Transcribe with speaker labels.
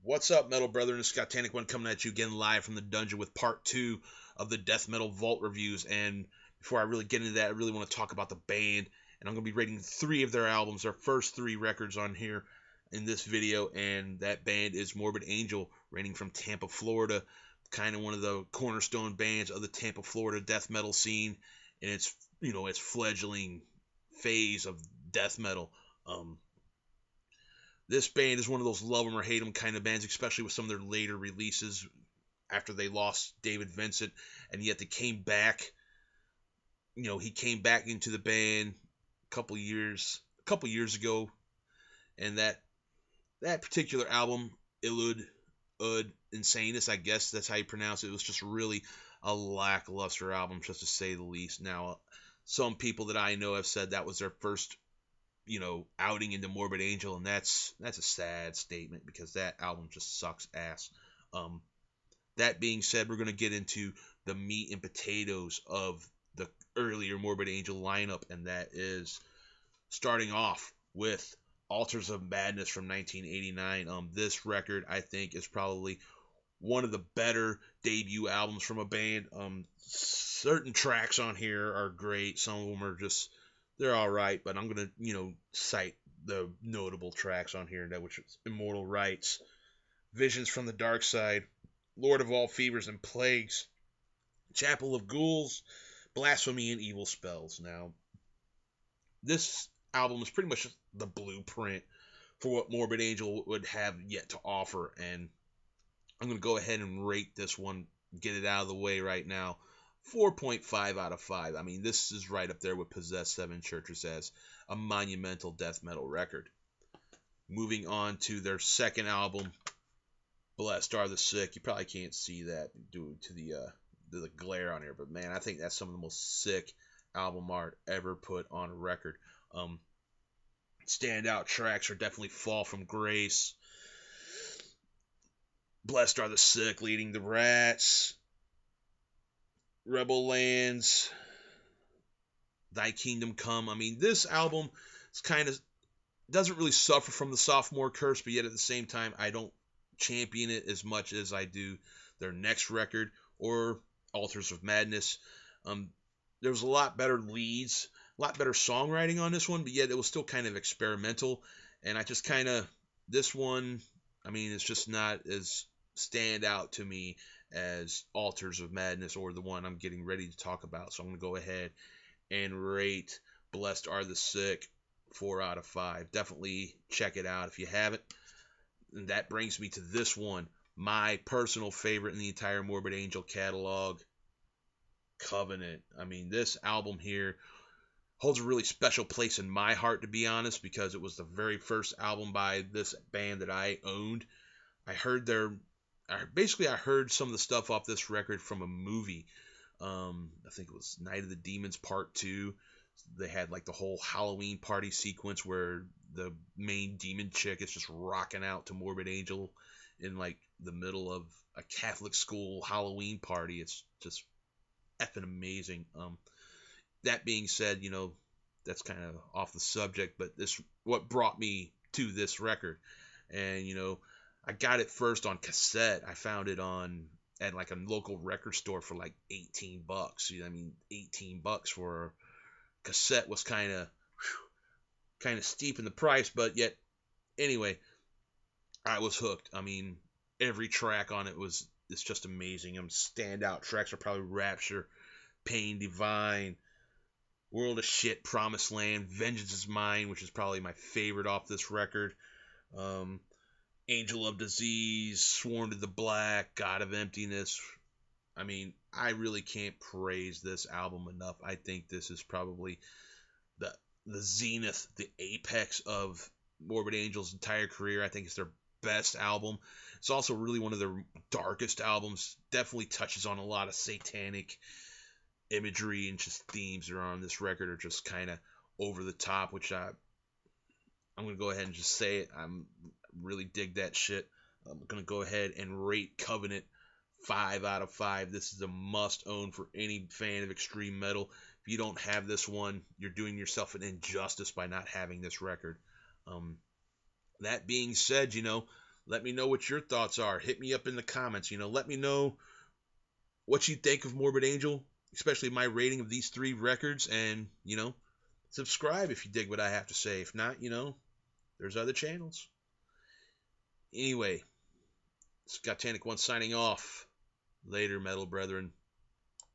Speaker 1: What's up, Metal Brethren? It's Scott Tannic One coming at you again live from the dungeon with part 2 of the Death Metal Vault reviews. And before I really get into that, I really want to talk about the band. And I'm going to be rating 3 of their albums, their first 3 records on here in this video. And that band is Morbid Angel, rating from Tampa, Florida. Kind of one of the cornerstone bands of the Tampa, Florida death metal scene. And its fledgling phase of death metal. This band is one of those love them or hate them kind of bands, especially with some of their later releases after they lost David Vincent, and yet they came back. He came back into the band a couple years ago, and that particular album, Illud Ud Insanus, I guess that's how you pronounce it, was just really a lackluster album, just to say the least. Now, some people that I know have said that was their first outing into Morbid Angel, and that's a sad statement because that album just sucks ass. That being said, we're going to get into the meat and potatoes of the earlier Morbid Angel lineup, and that is starting off with Altars of Madness from 1989. This record, I think, is probably one of the better debut albums from a band. Certain tracks on here are great. Some of them are just, they're all right, but I'm going to, cite the notable tracks on here, which is Immortal Rites, Visions from the Dark Side, Lord of All Fevers and Plagues, Chapel of Ghouls, Blasphemy and Evil Spells. Now, this album is pretty much the blueprint for what Morbid Angel would have yet to offer, and I'm going to go ahead and rate this one, get it out of the way right now. 4.5 out of 5. I mean, this is right up there with Possessed Seven Churches as a monumental death metal record. Moving on to their second album, Blessed Are the Sick. You probably can't see that due to the glare on here, but man, I think that's some of the most sick album art ever put on a record. Standout tracks are definitely Fall from Grace, Blessed Are the Sick, Leading the Rats, Rebel Lands, Thy Kingdom Come. I mean, this album is kind of doesn't really suffer from the sophomore curse, but yet at the same time, I don't champion it as much as I do their next record or Altars of Madness. There was a lot better leads, a lot better songwriting on this one, but yet it was still kind of experimental. And I just kind of, this one, I mean, it's just not as stand out to me as Altars of Madness or the one I'm getting ready to talk about. So I'm going to go ahead and rate Blessed Are the Sick 4 out of 5. Definitely check it out if you haven't. And that brings me to this one, my personal favorite in the entire Morbid Angel catalog, Covenant. I mean, this album here holds a really special place in my heart, to be honest, because it was the very first album by this band that I owned. I heard some of the stuff off this record from a movie. I think it was Night of the Demons Part 2. They had like the whole Halloween party sequence where the main demon chick is just rocking out to Morbid Angel in like the middle of a Catholic school Halloween party. It's just effing amazing. That being said, that's kind of off the subject, but this what brought me to this record. And I got it first on cassette. I found it at like a local record store for like $18. I mean, $18 for a cassette was kind of steep in the price, but yet anyway, I was hooked. I mean, every track on it's just amazing. Standout tracks are probably Rapture, Pain Divine, World of Shit, Promised Land, Vengeance is Mine, which is probably my favorite off this record. Angel of Disease, Sworn to the Black, God of Emptiness. I mean, I really can't praise this album enough. I think this is probably the zenith, the apex of Morbid Angel's entire career. I think it's their best album. It's also really one of their darkest albums. Definitely touches on a lot of satanic imagery, and just themes that are on this record are just kind of over the top, which I'm going to go ahead and just say it. I'm really dig that shit. I'm going to go ahead and rate Covenant 5 out of 5. This is a must own for any fan of extreme metal. If you don't have this one, you're doing yourself an injustice by not having this record. That being said, Let me know what your thoughts are. Hit me up in the comments. Let me know what you think of Morbid Angel, especially my rating of these 3 records. And, subscribe if you dig what I have to say. If not, there's other channels. Anyway, Scott Tannic 1 signing off. Later, metal brethren.